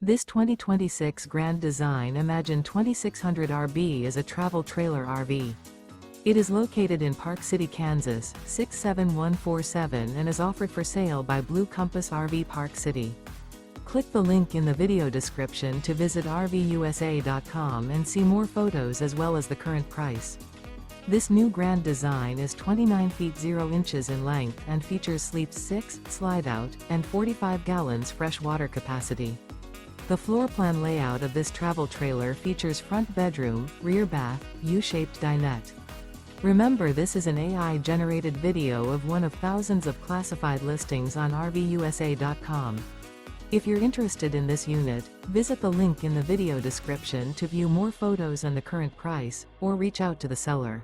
This 2026 Grand Design Imagine 2600 RB is a travel trailer RV. It is located in Park City, Kansas, 67147 and is offered for sale by Blue Compass RV Park City. Click the link in the video description to visit RVUSA.com and see more photos as well as the current price. This new Grand Design is 29 feet 0 inches in length and features sleeps 6, Slideout, and 45 gallons fresh water capacity. The floor plan layout of this travel trailer features front bedroom, rear bath, U-shaped dinette. Remember, this is an AI-generated video of one of thousands of classified listings on RVUSA.com. If you're interested in this unit, visit the link in the video description to view more photos and the current price, or reach out to the seller.